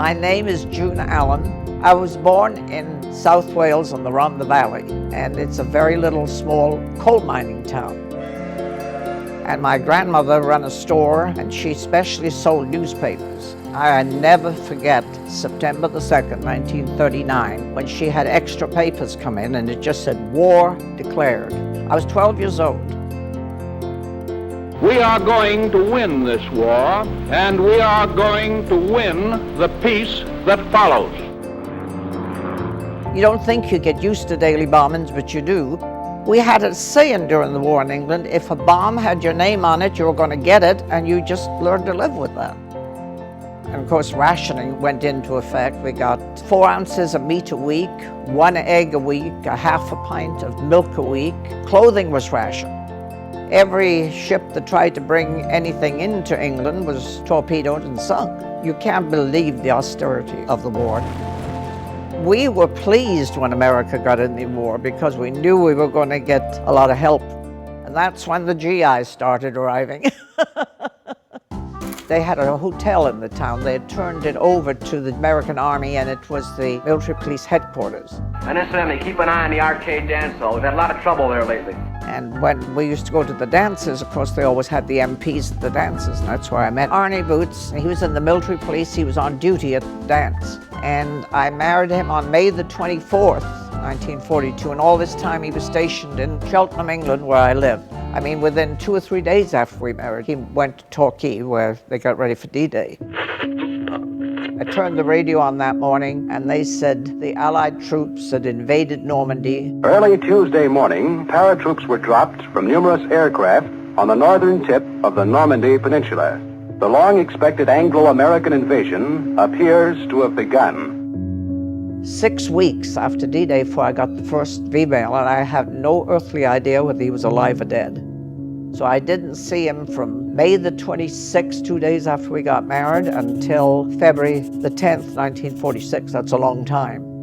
My name is June Allen. I was born in South Wales on the Rhondda Valley, and it's a very little small coal mining town. And my grandmother ran a store, and she especially sold newspapers. I never forget September the 2nd, 1939, when she had extra papers come in and it just said, "War declared." I was 12 years old. We are going to win this war, and we are going to win the peace that follows. You don't think you get used to daily bombings, but you do. We had a saying during the war in England, if a bomb had your name on it, you were going to get it, and you just learned to live with that. And of course, rationing went into effect. We got 4 ounces of meat a week, 1 egg a week, a half a pint of milk a week. Clothing was rationed. Every ship that tried to bring anything into England was torpedoed and sunk. You can't believe the austerity of the war. We were pleased when America got in the war because we knew we were going to get a lot of help. And that's when the GIs started arriving. They had a hotel in the town. They had turned it over to the American Army, and it was the military police headquarters. And incidentally, keep an eye on the arcade dance hall. We've had a lot of trouble there lately. And when we used to go to the dances, of course, they always had the MPs at the dances, and that's where I met Arnie Boots. He was in the military police. He was on duty at the dance. And I married him on May the 24th, 1942, and all this time he was stationed in Cheltenham, England, where I lived. I mean, within 2 or 3 days after we married, he went to Torquay, where they got ready for D-Day. I turned the radio on that morning, and they said the Allied troops had invaded Normandy. Early Tuesday morning, paratroops were dropped from numerous aircraft on the northern tip of the Normandy Peninsula. The long-expected Anglo-American invasion appears to have begun. 6 weeks after D-Day before I got the first V-mail, and I have no earthly idea whether he was alive or dead. So I didn't see him from May the 26th, 2 days after we got married, until February the 10th, 1946. That's a long time.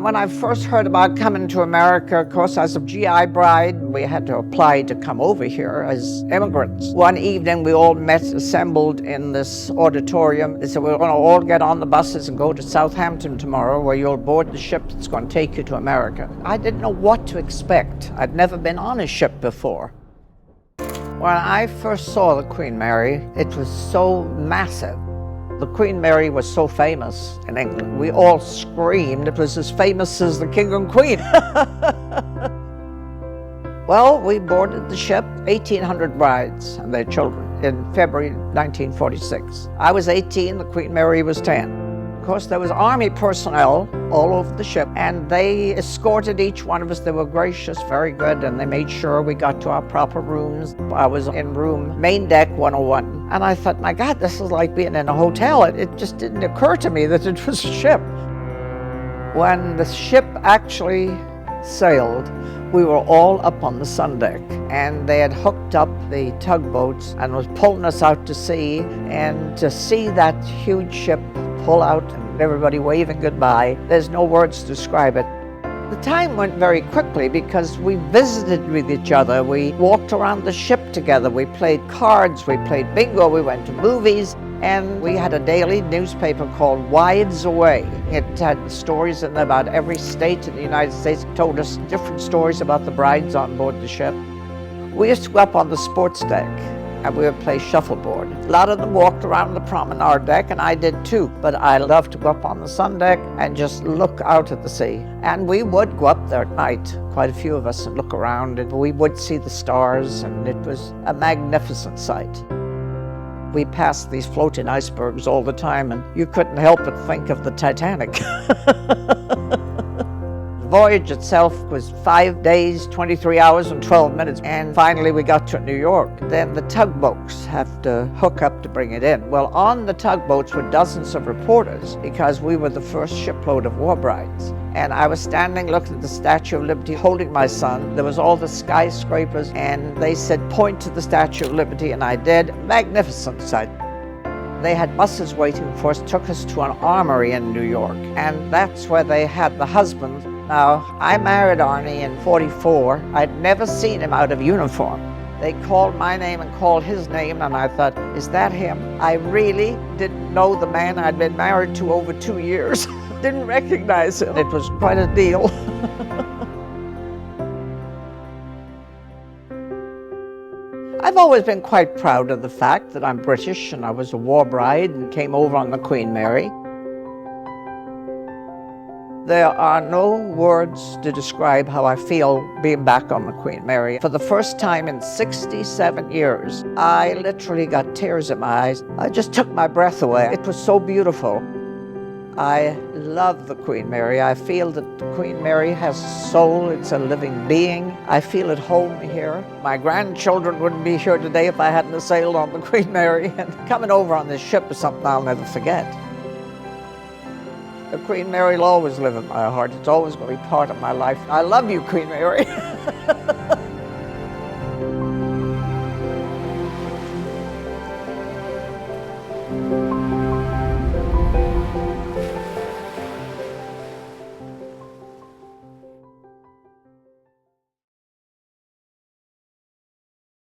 When I first heard about coming to America, of course, as a GI bride, we had to apply to come over here as immigrants. One evening, we all met, assembled in this auditorium. They said, we're going to all get on the buses and go to Southampton tomorrow, where you'll board the ship that's going to take you to America. I didn't know what to expect. I'd never been on a ship before. When I first saw the Queen Mary, it was so massive. The Queen Mary was so famous in England. We all screamed it was as famous as the King and Queen. Well, we boarded the ship, 1,800 brides and their children, in February 1946. I was 18, the Queen Mary was 10. Of course, there was Army personnel all over the ship, and they escorted each one of us. They were gracious, very good, and they made sure we got to our proper rooms. I was in room main deck 101, and I thought, my God, this is like being in a hotel. It just didn't occur to me that it was a ship. When the ship actually sailed, we were all up on the sun deck, and they had hooked up the tugboats and was pulling us out to sea, and to see that huge ship pull out and everybody waving goodbye, there's no words to describe it. The time went very quickly because we visited with each other. We walked around the ship together. We played cards, we played bingo, we went to movies, and we had a daily newspaper called Wives Away. It had stories in there about every state in the United States. It told us different stories about the brides on board the ship. We used to go up on the sports deck, and we would play shuffleboard. A lot of them walked around the promenade deck, and I did too, but I loved to go up on the sun deck and just look out at the sea. And we would go up there at night, quite a few of us, and look around, and we would see the stars, and it was a magnificent sight. We passed these floating icebergs all the time, and you couldn't help but think of the Titanic. The voyage itself was 5 days, 23 hours, and 12 minutes, and finally we got to New York. Then the tugboats have to hook up to bring it in. Well, on the tugboats were dozens of reporters because we were the first shipload of war brides. And I was standing looking at the Statue of Liberty, holding my son. There was all the skyscrapers, and they said, point to the Statue of Liberty, and I did. Magnificent sight. They had buses waiting for us, took us to an armory in New York, and that's where they had the husbands. Now, I married Arnie in '44. I'd never seen him out of uniform. They called my name and called his name, and I thought, is that him? I really didn't know the man I'd been married to over 2 years. Didn't recognize him. It was quite a deal. I've always been quite proud of the fact that I'm British and I was a war bride and came over on the Queen Mary. There are no words to describe how I feel being back on the Queen Mary. For the first time in 67 years, I literally got tears in my eyes. I just took my breath away. It was so beautiful. I love the Queen Mary. I feel that the Queen Mary has a soul. It's a living being. I feel at home here. My grandchildren wouldn't be here today if I hadn't sailed on the Queen Mary. And coming over on this ship is something I'll never forget. The Queen Mary will always live in my heart. It's always going to be part of my life. I love you, Queen Mary.